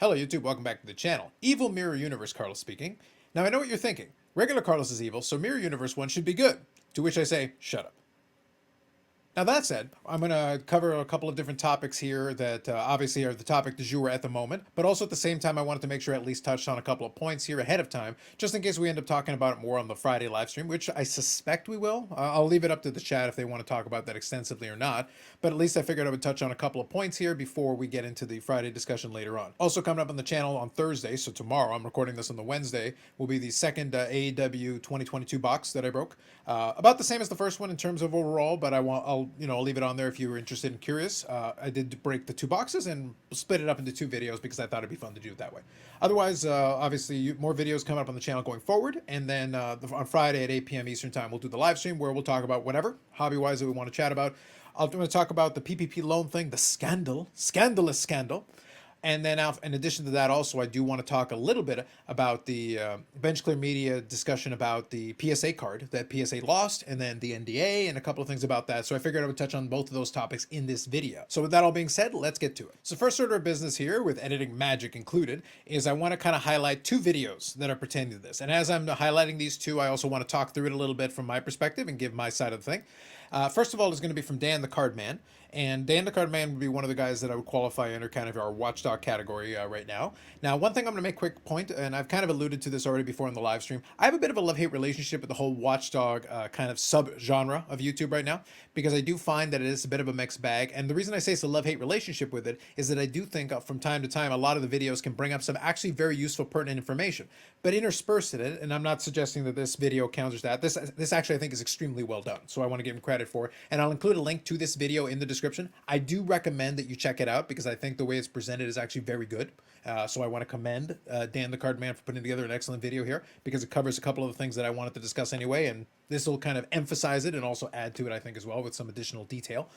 Hello YouTube, welcome back to the channel. Evil Mirror Universe Carlos speaking. Now I know what you're thinking. Regular Carlos is evil, so Mirror Universe 1 should be good. To which I say, shut up. Now that said, I'm going to cover a couple of different topics here that obviously are the topic du jour at the moment, but also at the same time I wanted to make sure I at least touched on a couple of points here ahead of time, just in case we end up talking about it more on the Friday live stream, which I suspect we will. I'll leave it up to the chat if they want to talk about that extensively or not, but at least I figured I would touch on a couple of points here before we get into the Friday discussion later on. Also coming up on the channel on Thursday, so tomorrow, I'm recording this on the Wednesday, will be the second AEW 2022 box that I broke. About the same as the first one in terms of overall, but I'll leave it on there if you were interested and curious. I did break the two boxes and split it up into two videos because I thought it'd be fun to do it that way. Otherwise, obviously, more videos coming up on the channel going forward, and then on Friday at 8 p.m. Eastern Time, we'll do the live stream where we'll talk about whatever hobby-wise that we want to chat about. I'm going to talk about the PPP loan thing, the scandalous scandal. And then in addition to that, also, I do want to talk a little bit about the Bench Clear Media discussion about the PSA card that PSA lost, and then the NDA, and a couple of things about that. So I figured I would touch on both of those topics in this video. So with that all being said, let's get to it. So first order of business here, with editing magic included, is I want to kind of highlight two videos that are pertaining to this. And as I'm highlighting these two, I also want to talk through it a little bit from my perspective and give my side of the thing. First of all, is going to be from Dan the Card Man. And Dan the Card Man would be one of the guys that I would qualify under kind of our watchdog category right now. Now, one thing I'm going to make a quick point, and I've kind of alluded to this already before in the live stream. I have a bit of a love-hate relationship with the whole watchdog kind of sub-genre of YouTube right now, because I do find that it is a bit of a mixed bag. And the reason I say it's a love-hate relationship with it is that I do think from time to time, a lot of the videos can bring up some actually very useful, pertinent information. But interspersed in it, and I'm not suggesting that this video counters that, this actually I think is extremely well done. So I want to give him credit for it. And I'll include a link to this video in the description. I do recommend that you check it out because I think the way it's presented is actually very good. So I want to commend Dan the Card Man for putting together an excellent video here because it covers a couple of the things that I wanted to discuss anyway, and this will kind of emphasize it and also add to it, I think, as well with some additional detail.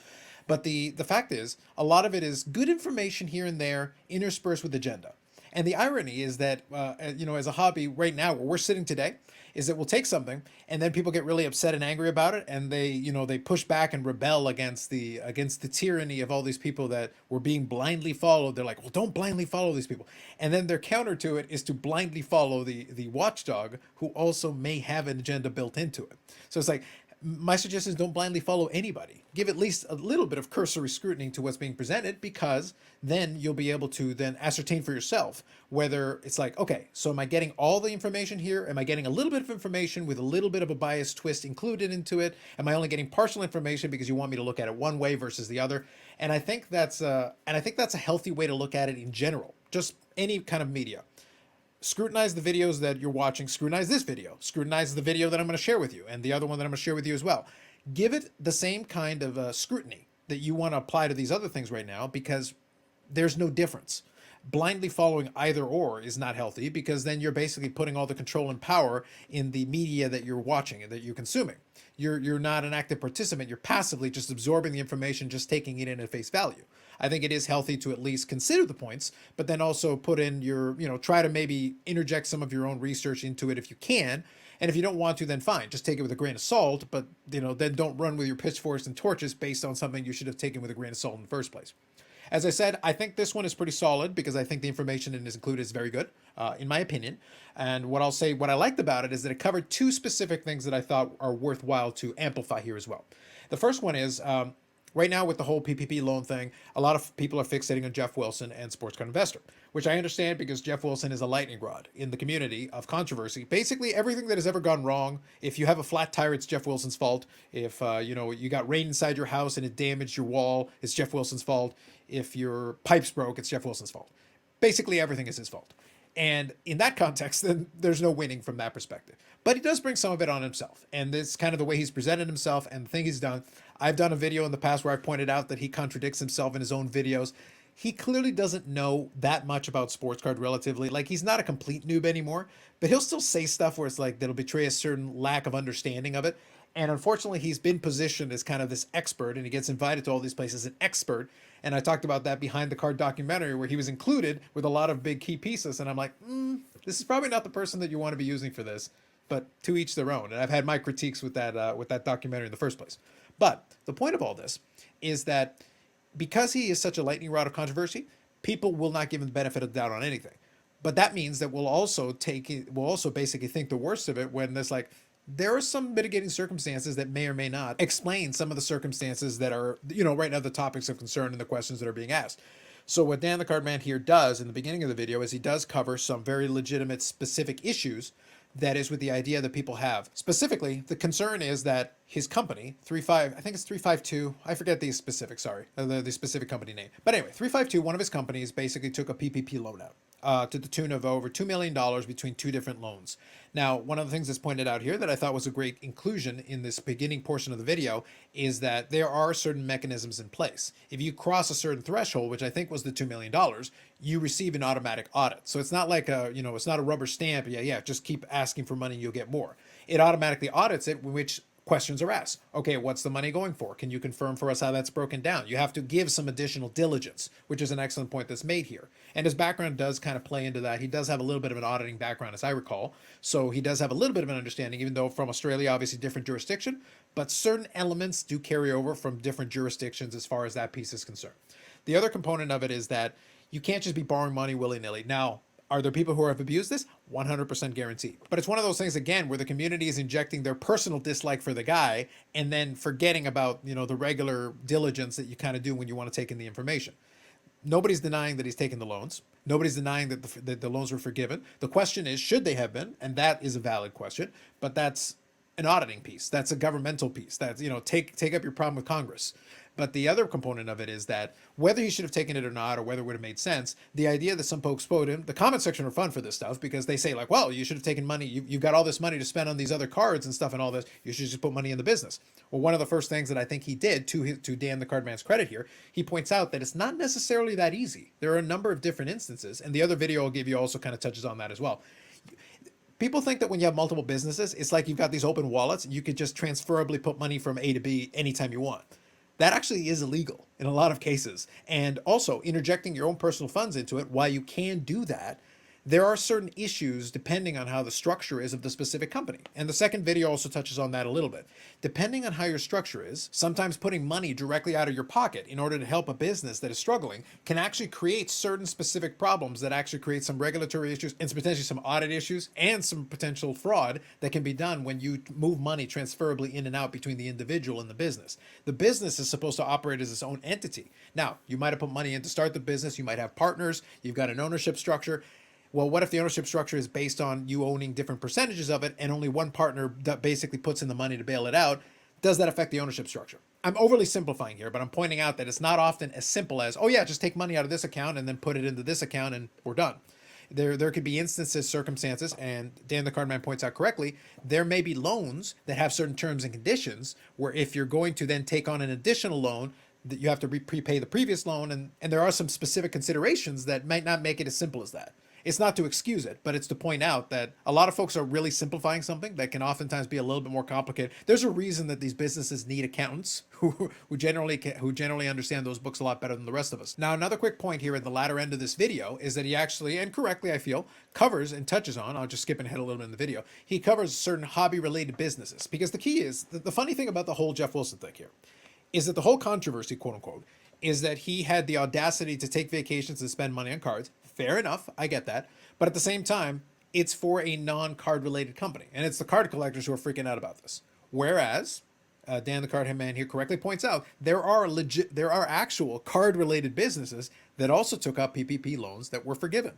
But the fact is, a lot of it is good information here and there interspersed with agenda. And the irony is that, as a hobby right now, where we're sitting today, is that we'll take something and then people get really upset and angry about it, and they push back and rebel against the tyranny of all these people that were being blindly followed. They're like, well, don't blindly follow these people. And then their counter to it is to blindly follow the watchdog, who also may have an agenda built into it. So it's like, my suggestion is don't blindly follow anybody. Give at least a little bit of cursory scrutiny to what's being presented, because then you'll be able to then ascertain for yourself whether it's like, okay, so am I getting all the information here? Am I getting a little bit of information with a little bit of a biased twist included into it? Am I only getting partial information because you want me to look at it one way versus the other? And I think that's a healthy way to look at it in general, just any kind of media. Scrutinize the videos that you're watching, scrutinize this video, scrutinize the video that I'm going to share with you, and the other one that I'm going to share with you as well. Give it the same kind of scrutiny that you want to apply to these other things right now, because there's no difference. Blindly following either or is not healthy, because then you're basically putting all the control and power in the media that you're watching and that you're consuming. You're not an active participant. You're passively just absorbing the information, just taking it in at face value. I think it is healthy to at least consider the points, but then also put in your, try to maybe interject some of your own research into it if you can. And if you don't want to, then fine, just take it with a grain of salt, but, then don't run with your pitchforks and torches based on something you should have taken with a grain of salt in the first place. As I said, I think this one is pretty solid because I think the information in this included is very good, in my opinion. And what I liked about it is that it covered two specific things that I thought are worthwhile to amplify here as well. The first one is, right now with the whole PPP loan thing, a lot of people are fixating on Geoff Wilson and Sports Card Investor, which I understand because Geoff Wilson is a lightning rod in the community of controversy. Basically, everything that has ever gone wrong, if you have a flat tire, it's Geoff Wilson's fault. If, you got rain inside your house and it damaged your wall, it's Geoff Wilson's fault. If your pipes broke, it's Geoff Wilson's fault. Basically, everything is his fault. And in that context, then there's no winning from that perspective. But he does bring some of it on himself. And this is kind of the way he's presented himself and the thing he's done. I've done a video in the past where I've pointed out that he contradicts himself in his own videos. He clearly doesn't know that much about sports card relatively. Like, he's not a complete noob anymore, but he'll still say stuff where it's like that'll betray a certain lack of understanding of it. And unfortunately, he's been positioned as kind of this expert, and he gets invited to all these places as an expert. And I talked about that Behind the Card documentary where he was included with a lot of big key pieces. And I'm like, this is probably not the person that you want to be using for this, but to each their own. And I've had my critiques with that documentary in the first place. But the point of all this is that because he is such a lightning rod of controversy, people will not give him the benefit of the doubt on anything. But that means that we'll also basically think the worst of it when there's like, there are some mitigating circumstances that may or may not explain some of the circumstances that are, right now the topics of concern and the questions that are being asked. So what Dan the Card Man here does in the beginning of the video is he does cover some very legitimate specific issues that is with the idea that people have. Specifically, the concern is that his company, I think it's 352, I forget the specific, sorry, the specific company name. But anyway, 352, one of his companies basically took a PPP loan out to the tune of over $2 million between two different loans. Now, one of the things that's pointed out here that I thought was a great inclusion in this beginning portion of the video is that there are certain mechanisms in place. If you cross a certain threshold, which I think was the $2 million, you receive an automatic audit. So it's not like it's not a rubber stamp. Yeah, just keep asking for money and you'll get more. It automatically audits it, which questions are asked. Okay, what's the money going for? Can you confirm for us how that's broken down? You have to give some additional diligence, which is an excellent point that's made here. And his background does kind of play into that. He does have a little bit of an auditing background, as I recall. So he does have a little bit of an understanding, even though from Australia, obviously different jurisdiction, but certain elements do carry over from different jurisdictions as far as that piece is concerned. The other component of it is that you can't just be borrowing money willy-nilly. Now, are there people who have abused this? 100% guaranteed. But it's one of those things, again, where the community is injecting their personal dislike for the guy and then forgetting about, the regular diligence that you kind of do when you want to take in the information. Nobody's denying that he's taken the loans. Nobody's denying that the loans were forgiven. The question is, should they have been? And that is a valid question. But that's an auditing piece. That's a governmental piece. That's, take up your problem with Congress. But the other component of it is that whether he should have taken it or not, or whether it would have made sense, the idea that some folks quote him, the comment section are fun for this stuff because they say like, well, you should have taken money. You've got all this money to spend on these other cards and stuff and all this. You should just put money in the business. Well, one of the first things that I think he did to Dan the Cardman's credit here, he points out that it's not necessarily that easy. There are a number of different instances. And the other video I'll give you also kind of touches on that as well. People think that when you have multiple businesses, it's like you've got these open wallets. You could just transferably put money from A to B anytime you want. That actually is illegal in a lot of cases. And also interjecting your own personal funds into it, while you can do that, there are certain issues depending on how the structure is of the specific company. And the second video also touches on that a little bit. Depending on how your structure is, sometimes putting money directly out of your pocket in order to help a business that is struggling can actually create certain specific problems that actually create some regulatory issues and potentially some audit issues and some potential fraud that can be done when you move money transferably in and out between the individual and the business. The business is supposed to operate as its own entity. Now, you might have put money in to start the business. You might have partners. You've got an ownership structure. Well, what if the ownership structure is based on you owning different percentages of it and only one partner that basically puts in the money to bail it out? Does that affect the ownership structure? I'm overly simplifying here, but I'm pointing out that it's not often as simple as, oh yeah, just take money out of this account and then put it into this account and we're done. There could be instances, circumstances, and Dan the Cardman points out correctly, there may be loans that have certain terms and conditions where if you're going to then take on an additional loan, that you have to prepay the previous loan, and there are some specific considerations that might not make it as simple as that. It's not to excuse it, but it's to point out that a lot of folks are really simplifying something that can oftentimes be a little bit more complicated. There's a reason that these businesses need accountants who generally understand those books a lot better than the rest of us. Now, another quick point here at the latter end of this video is that he actually, and correctly I feel, covers and touches on, I'll just skip ahead a little bit in the video, he covers certain hobby-related businesses. Because the key is, the funny thing about the whole Geoff Wilson thing here, is that the whole controversy, quote unquote, is that he had the audacity to take vacations and spend money on cards. Fair enough, I get that. But at the same time, it's for a non-card related company. And it's the card collectors who are freaking out about this. Whereas, Dan the Card Man here correctly points out, there are actual card related businesses that also took up PPP loans that were forgiven.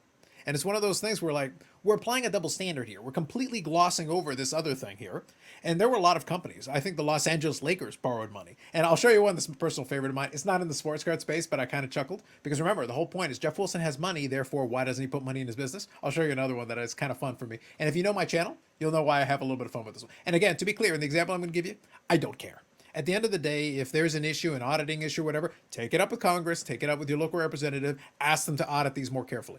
And it's one of those things where we're applying a double standard here. We're completely glossing over this other thing here. And there were a lot of companies. I think the Los Angeles Lakers borrowed money. And I'll show you one that's a personal favorite of mine. It's not in the sports card space, but I kind of chuckled. Because remember, the whole point is Geoff Wilson has money, therefore why doesn't he put money in his business? I'll show you another one that is kind of fun for me. And if you know my channel, you'll know why I have a little bit of fun with this one. And again, to be clear, in the example I'm going to give you, I don't care. At the end of the day, if there's an issue, an auditing issue, whatever, take it up with Congress, take it up with your local representative, ask them to audit these more carefully.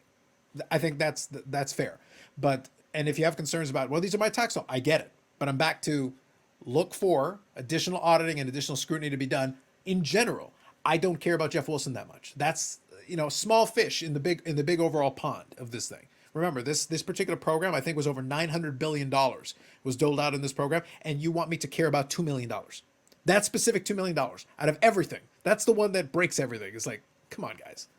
I think that's fair. And if you have concerns about, well, these are my tax laws, I get it. But I'm back to look for additional auditing and additional scrutiny to be done. In general, I don't care about Geoff Wilson that much. That's, small fish in the big overall pond of this thing. Remember, this particular program, I think, was over $900 billion was doled out in this program. And you want me to care about $2 million. That specific $2 million out of everything. That's the one that breaks everything. It's like, come on, guys.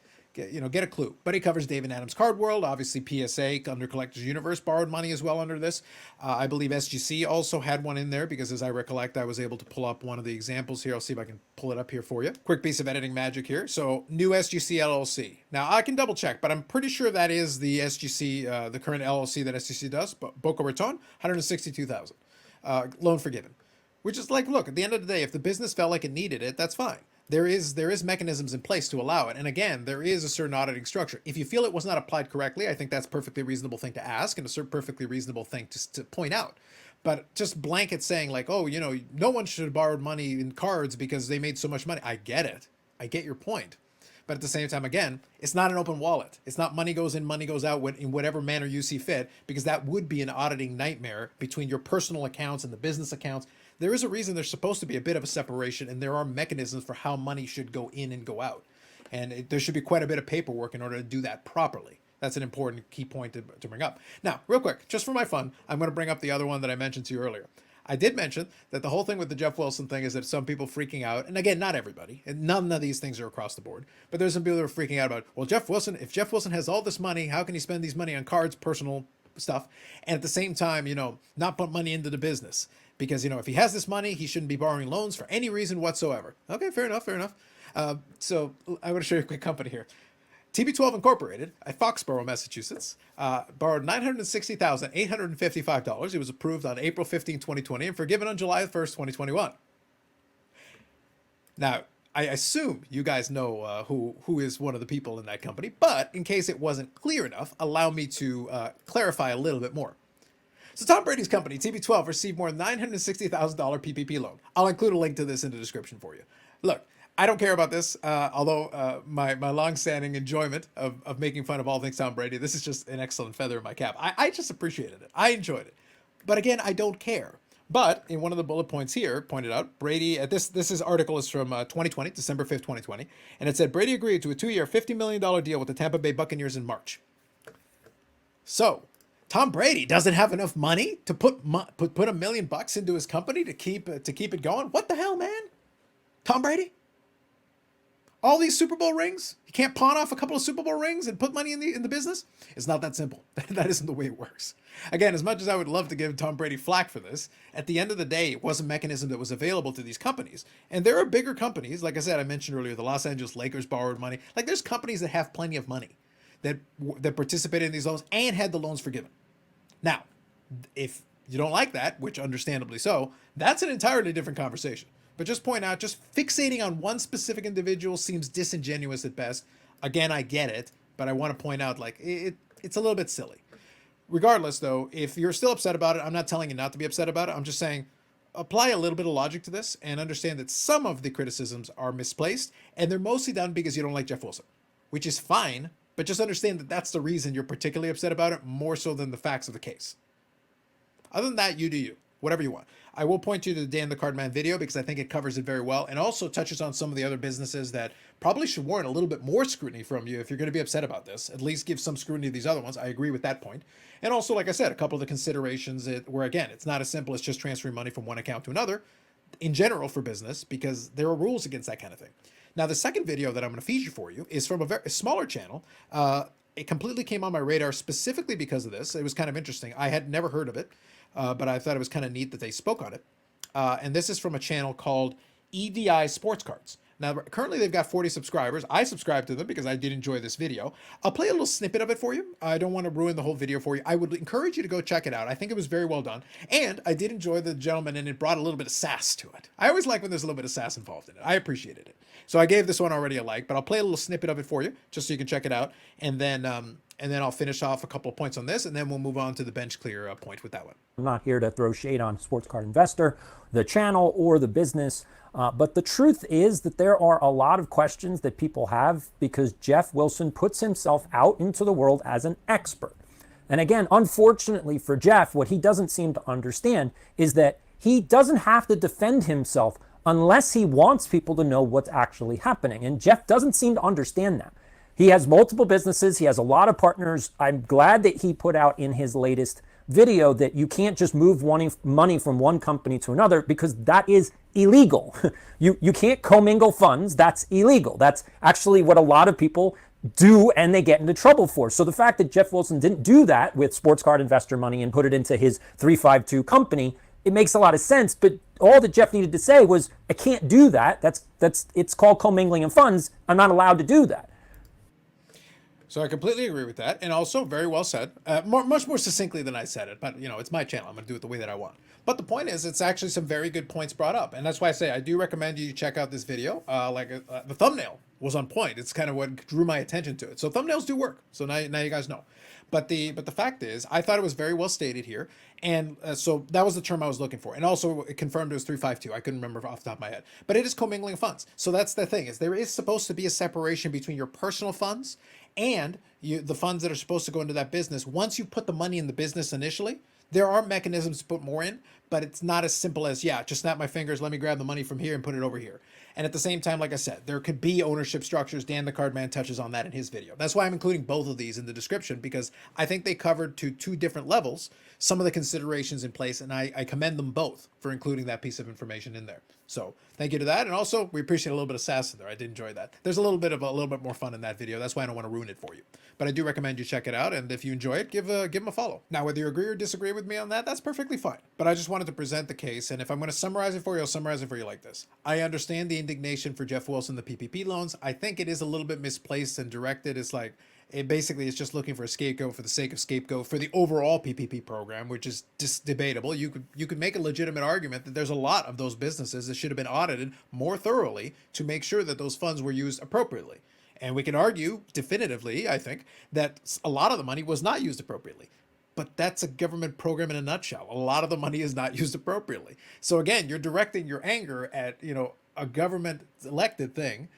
get a clue. But he covers David Adams Card World, obviously PSA under Collectors Universe borrowed money as well under this. I believe SGC also had one in there because, as I recollect, I was able to pull up one of the examples here. I'll see if I can pull it up here for you. Quick piece of editing magic here. So new SGC LLC. Now I can double check, but I'm pretty sure that is the SGC, the current LLC that SGC does. But Boca Raton, $162,000 loan forgiven. Which is like, look, at the end of the day, if the business felt like it needed it, that's fine. There is mechanisms in place to allow it. And again, there is a certain auditing structure. If you feel it was not applied correctly, I think that's a perfectly reasonable thing to ask and a perfectly reasonable thing to point out. But just blanket saying like, oh, no one should have borrowed money in cards because they made so much money. I get it. I get your point. But at the same time, again, it's not an open wallet. It's not money goes in, money goes out in whatever manner you see fit, because that would be an auditing nightmare between your personal accounts and the business accounts. There is a reason there's supposed to be a bit of a separation, and there are mechanisms for how money should go in and go out. And there should be quite a bit of paperwork in order to do that properly. That's an important key point to bring up. Now, real quick, just for my fun, I'm going to bring up the other one that I mentioned to you earlier. I did mention that the whole thing with the Geoff Wilson thing is that some people freaking out, and again, not everybody, and none of these things are across the board, but there's some people that are freaking out about, well, if Geoff Wilson has all this money, how can he spend these money on cards, personal stuff, and at the same time, not put money into the business? Because, if he has this money, he shouldn't be borrowing loans for any reason whatsoever. Okay, fair enough. So I'm going to show you a quick company here. TB12 Incorporated at Foxborough, Massachusetts, borrowed $960,855. It was approved on April 15, 2020, and forgiven on July 1st, 2021. Now, I assume you guys know who is one of the people in that company, but in case it wasn't clear enough, allow me to clarify a little bit more. So Tom Brady's company, TB12, received more than $960,000 PPP loan. I'll include a link to this in the description for you. Look, I don't care about this, although my long-standing enjoyment of making fun of all things Tom Brady, this is just an excellent feather in my cap. I just appreciated it. I enjoyed it. But again, I don't care. But in one of the bullet points here, pointed out, Brady, this article is from 2020, December 5th, 2020, and it said, Brady agreed to a 2-year, $50 million deal with the Tampa Bay Buccaneers in March. So, Tom Brady doesn't have enough money to put $1 million into his company to keep it going? What the hell, man? Tom Brady? All these Super Bowl rings? You can't pawn off a couple of Super Bowl rings and put money in the business? It's not that simple. That isn't the way it works. Again, as much as I would love to give Tom Brady flack for this, at the end of the day, it was a mechanism that was available to these companies. And there are bigger companies, like I said, I mentioned earlier, the Los Angeles Lakers borrowed money. Like, there's companies that have plenty of money that participated in these loans and had the loans forgiven. Now, if you don't like that, which understandably so, that's an entirely different conversation. But just point out, just fixating on one specific individual seems disingenuous at best. Again, I get it, but I want to point out, like, it's a little bit silly. Regardless, though, if you're still upset about it, I'm not telling you not to be upset about it. I'm just saying, apply a little bit of logic to this and understand that some of the criticisms are misplaced, and they're mostly done because you don't like Geoff Wilson, which is fine, but just understand that that's the reason you're particularly upset about it, more so than the facts of the case. Other than that, you do you. Whatever you want. I will point you to the Dan the Cardman video because I think it covers it very well and also touches on some of the other businesses that probably should warrant a little bit more scrutiny from you if you're going to be upset about this. At least give some scrutiny to these other ones. I agree with that point. And also, like I said, a couple of the considerations where, again, it's not as simple as just transferring money from one account to another in general for business because there are rules against that kind of thing. Now, the second video that I'm going to feature for you is from a very smaller channel. It completely came on my radar specifically because of this. It was kind of interesting. I had never heard of it. But I thought it was kind of neat that they spoke on it. And this is from a channel called EDI Sports Cards. Now, currently they've got 40 subscribers. I subscribed to them because I did enjoy this video. I'll play a little snippet of it for you. I don't want to ruin the whole video for you. I would encourage you to go check it out. I think it was very well done. And I did enjoy the gentleman, and it brought a little bit of sass to it. I always like when there's a little bit of sass involved in it. I appreciated it. So I gave this one already a like, but I'll play a little snippet of it for you just so you can check it out. And then I'll finish off a couple of points on this, and then we'll move on to the bench clear point with that one. I'm not here to throw shade on Sports Card Investor, the channel, or the business. But the truth is that there are a lot of questions that people have because Geoff Wilson puts himself out into the world as an expert. And again, unfortunately for Geoff, what he doesn't seem to understand is that he doesn't have to defend himself unless he wants people to know what's actually happening. And Geoff doesn't seem to understand that. He has multiple businesses. He has a lot of partners. I'm glad that he put out in his latest video that you can't just move money from one company to another because that is illegal. You can't commingle funds. That's illegal. That's actually what a lot of people do and they get into trouble for. So the fact that Geoff Wilson didn't do that with sports card investor money and put it into his 352 company, it makes a lot of sense. But all that Geoff needed to say was, I can't do that. It's called commingling of funds. I'm not allowed to do that. So I completely agree with that, and also very well said, much more succinctly than I said it. But it's my channel; I'm going to do it the way that I want. But the point is, it's actually some very good points brought up, and that's why I say I do recommend you check out this video. The thumbnail was on point; it's kind of what drew my attention to it. So thumbnails do work. So now you guys know. But the fact is, I thought it was very well stated here, and so that was the term I was looking for. And also, it confirmed it was 352. I couldn't remember off the top of my head, but it is commingling funds. So that's the thing, is there is supposed to be a separation between your personal funds and the funds that are supposed to go into that business. Once you put the money in the business initially, there are mechanisms to put more in, but it's not as simple as, yeah, just snap my fingers, let me grab the money from here and put it over here. And at the same time, like I said, there could be ownership structures. Dan the Card Man touches on that in his video. That's why I'm including both of these in the description, because I think they covered to two different levels some of the considerations in place, and I commend them both for including that piece of information in there. So thank you to that. And also, we appreciate a little bit of sass in there. I did enjoy that. There's a little bit more fun in that video. That's why I don't want to ruin it for you. But I do recommend you check it out. And if you enjoy it, give them a follow. Now, whether you agree or disagree with me on that, that's perfectly fine. But I just wanted to present the case. And if I'm going to summarize it for you, I'll summarize it for you like this. I understand the indignation for Geoff Wilson, the PPP loans. I think it is a little bit misplaced and directed. It's like, it basically is just looking for a scapegoat for the sake of scapegoat for the overall PPP program, which is just debatable. You could make a legitimate argument that there's a lot of those businesses that should have been audited more thoroughly to make sure that those funds were used appropriately. And we can argue definitively, I think, that a lot of the money was not used appropriately. But that's a government program in a nutshell. A lot of the money is not used appropriately. So again, you're directing your anger at, a government elected thing.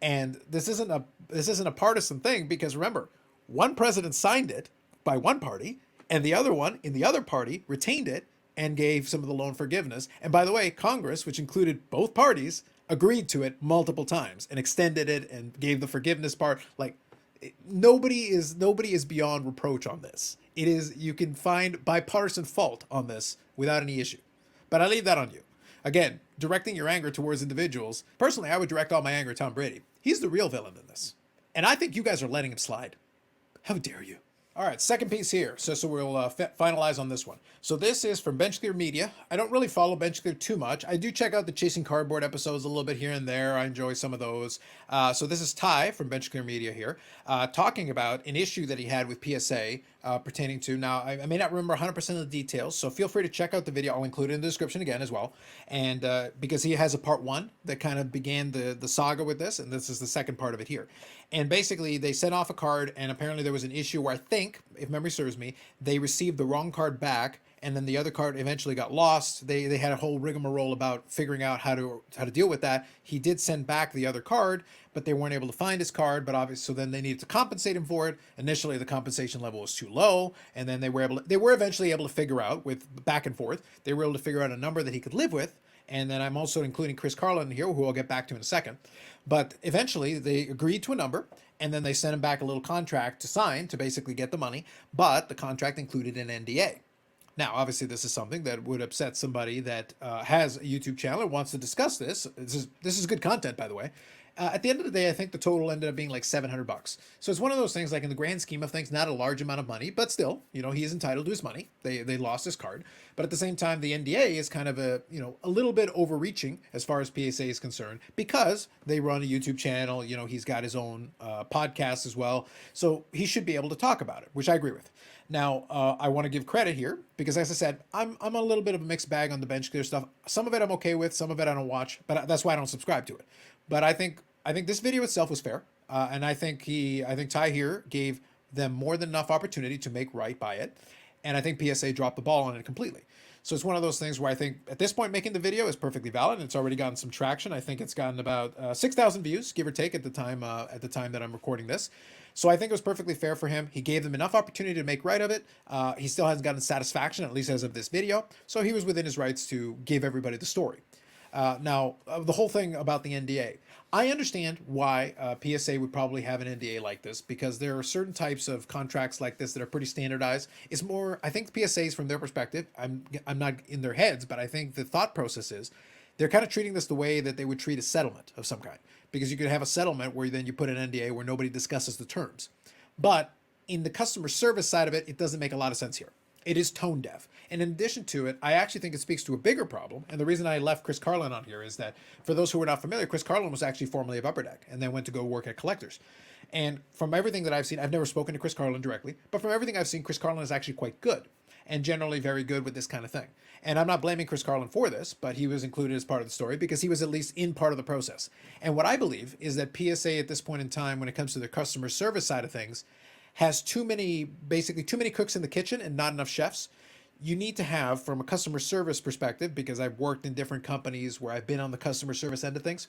And this isn't a partisan thing, because remember, one president signed it by one party, and the other one in the other party retained it and gave some of the loan forgiveness. And by the way, Congress, which included both parties, agreed to it multiple times and extended it and gave the forgiveness part. Like, nobody is beyond reproach on this. You can find bipartisan fault on this without any issue. But I leave that on you. Again, directing your anger towards individuals. Personally, I would direct all my anger at Tom Brady. He's the real villain in this. And I think you guys are letting him slide. How dare you? All right, second piece here. So we'll finalize on this one. So this is from BenchClear Media. I don't really follow BenchClear too much. I do check out the Chasing Cardboard episodes a little bit here and there. I enjoy some of those. So this is Ty from BenchClear Media here, talking about an issue that he had with PSA pertaining to, now I may not remember 100% of the details, so feel free to check out the video. I'll include it in the description again as well. And because he has a part one that kind of began the saga with this, and this is the second part of it here. And basically, they sent off a card, and apparently there was an issue where I think, if memory serves me, they received the wrong card back, and then the other card eventually got lost. They had a whole rigmarole about figuring out how to deal with that. He did send back the other card, but they weren't able to find his card. But obviously, so then they needed to compensate him for it. Initially, the compensation level was too low, and then they were eventually able to figure out, with back and forth, they were able to figure out a number that he could live with. And then I'm also including Chris Carlin here, who I'll get back to in a second. But eventually, they agreed to a number, and then they sent him back a little contract to sign to basically get the money. But the contract included an NDA. Now, obviously, this is something that would upset somebody that has a YouTube channel and wants to discuss this. This is good content, by the way. At the end of the day, I think the total ended up being like $700. So it's one of those things, like in the grand scheme of things, not a large amount of money, but still, he is entitled to his money. They lost his card. But at the same time, the NDA is kind of a little bit overreaching as far as PSA is concerned, because they run a YouTube channel. He's got his own podcast as well. So he should be able to talk about it, which I agree with. Now, I want to give credit here because, as I said, I'm a little bit of a mixed bag on the BenchClear stuff. Some of it I'm okay with, some of it I don't watch, but that's why I don't subscribe to it. But I think this video itself was fair, and I think Ty here gave them more than enough opportunity to make right by it, and I think PSA dropped the ball on it completely. So it's one of those things where I think at this point making the video is perfectly valid. It's already gotten some traction. I think it's gotten about 6,000 views, give or take, at the time that I'm recording this. So I think it was perfectly fair for him. He gave them enough opportunity to make right of it. He still hasn't gotten satisfaction, at least as of this video. So he was within his rights to give everybody the story. Now, the whole thing about the NDA. I understand why PSA would probably have an NDA like this, because there are certain types of contracts like this that are pretty standardized. It's more, I think PSAs from their perspective, I'm not in their heads, but I think the thought process is they're kind of treating this the way that they would treat a settlement of some kind, because you could have a settlement where then you put an NDA where nobody discusses the terms. But in the customer service side of it, it doesn't make a lot of sense here. It is tone deaf. And in addition to it, I actually think it speaks to a bigger problem. And the reason I left Chris Carlin on here is that for those who are not familiar, Chris Carlin was actually formerly of Upper Deck and then went to go work at Collectors. And from everything that I've seen, I've never spoken to Chris Carlin directly, but from everything I've seen, Chris Carlin is actually quite good and generally very good with this kind of thing. And I'm not blaming Chris Carlin for this, but he was included as part of the story because he was at least in part of the process. And what I believe is that PSA at this point in time, when it comes to the customer service side of things, has basically too many cooks in the kitchen and not enough chefs. You need to have, from a customer service perspective, because I've worked in different companies where I've been on the customer service end of things,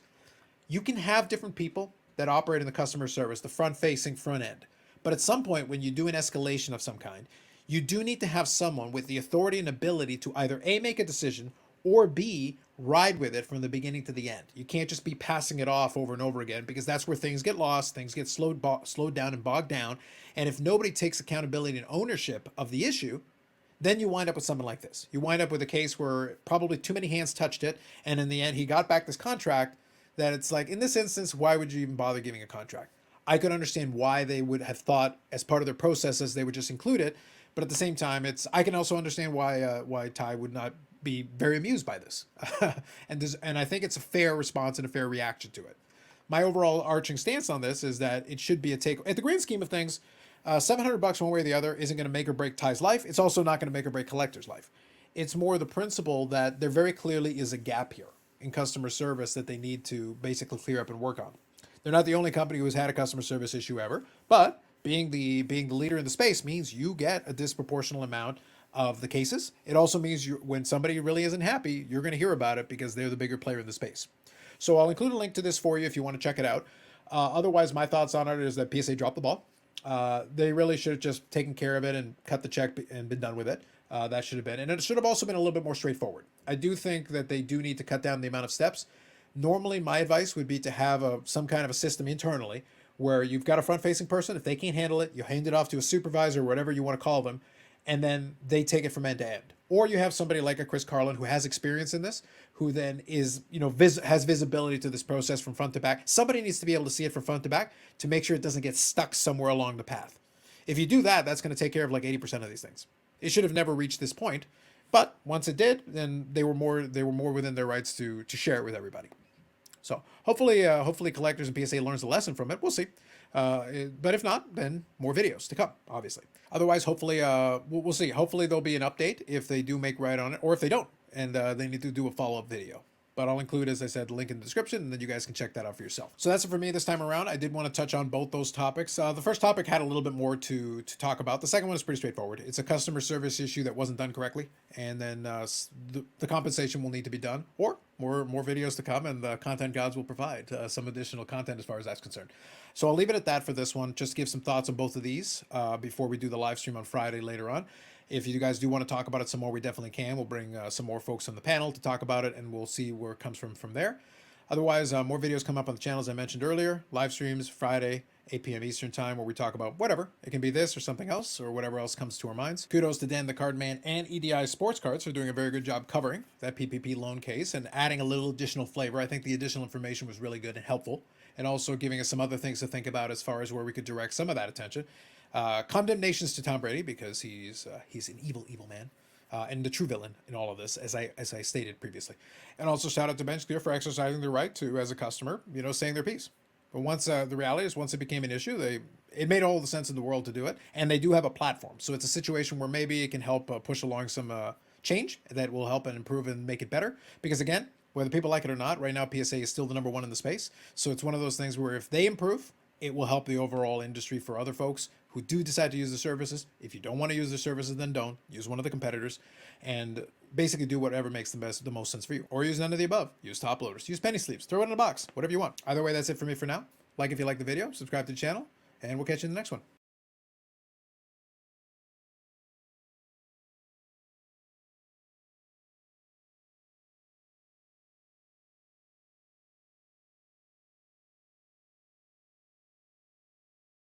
you can have different people that operate in the customer service, the front-facing front end. But at some point, when you do an escalation of some kind, you do need to have someone with the authority and ability to either A, make a decision, or B, ride with it from the beginning to the end. You can't just be passing it off over and over again, because that's where things get lost, things get slowed down and bogged down. And if nobody takes accountability and ownership of the issue, then you wind up with something like this. You wind up with a case where probably too many hands touched it, and in the end, he got back this contract that it's like, in this instance, why would you even bother giving a contract? I could understand why they would have thought as part of their processes they would just include it, but at the same time, I can also understand why Ty would not be very amused by this. and I think it's a fair response and a fair reaction to it. My overall arching stance on this is that it should be a take. At the grand scheme of things, $700 one way or the other isn't going to make or break Ty's life. It's also not going to make or break Collector's life. It's more the principle that there very clearly is a gap here in customer service that they need to basically clear up and work on. They're not the only company who's had a customer service issue ever, but being the leader in the space means you get a disproportionate amount of the cases. It also means when somebody really isn't happy, you're going to hear about it because they're the bigger player in the space. So I'll include a link to this for you if you want to check it out. Otherwise, my thoughts on it is that PSA dropped the ball. They really should have just taken care of it and cut the check and been done with it. That should have been. And it should have also been a little bit more straightforward. I do think that they do need to cut down the amount of steps. Normally, my advice would be to have some kind of a system internally where you've got a front-facing person. If they can't handle it, you hand it off to a supervisor, whatever you want to call them, and then they take it from end to end. Or you have somebody like a Chris Carlin who has experience in this, who then is, has visibility to this process from front to back. Somebody needs to be able to see it from front to back to make sure it doesn't get stuck somewhere along the path. If you do that, that's going to take care of like 80% of these things. It should have never reached this point, but once it did, then they were more within their rights to share it with everybody. So hopefully Collectors and PSA learns a lesson from it. We'll see. But if not, then more videos to come, obviously. Otherwise, hopefully, we'll see. Hopefully there'll be an update if they do make right on it, or if they don't, and they need to do a follow-up video. But I'll include, as I said, the link in the description, and then you guys can check that out for yourself. So that's it for me this time around. I did want to touch on both those topics. The first topic had a little bit more to talk about. The second one is pretty straightforward. It's a customer service issue that wasn't done correctly, and then the compensation will need to be done, or more videos to come, and the content gods will provide some additional content as far as that's concerned. So I'll leave it at that for this one. Just give some thoughts on both of these before we do the live stream on Friday later on. If you guys do want to talk about it some more, we definitely can. We'll bring some more folks on the panel to talk about it, and we'll see where it comes from there. Otherwise, more videos come up on the channel, as I mentioned earlier. Live streams Friday, 8 p.m. Eastern time, where we talk about whatever. It can be this or something else, or whatever else comes to our minds. Kudos to Dan the Card Man and EDI Sports Cards for doing a very good job covering that PPP loan case and adding a little additional flavor. I think the additional information was really good and helpful, and also giving us some other things to think about as far as where we could direct some of that attention. Condemnations to Tom Brady, because he's an evil man, and the true villain in all of this, as I stated previously. And also shout out to Bench Clear for exercising their right to, as a customer, saying their piece. But once the reality is, once it became an issue, it made all the sense in the world to do it, and they do have a platform. So it's a situation where maybe it can help push along some change that will help and improve and make it better. Because again, whether people like it or not, right now PSA is still the number one in the space. So it's one of those things where if they improve, it will help the overall industry for other folks who do decide to use the services. If you don't want to use the services, then don't. Use one of the competitors and basically do whatever makes the most sense for you. Or use none of the above. Use top loaders. Use penny sleeves. Throw it in a box. Whatever you want. Either way, that's it for me for now. Like if you like the video. Subscribe to the channel. And we'll catch you in the next one.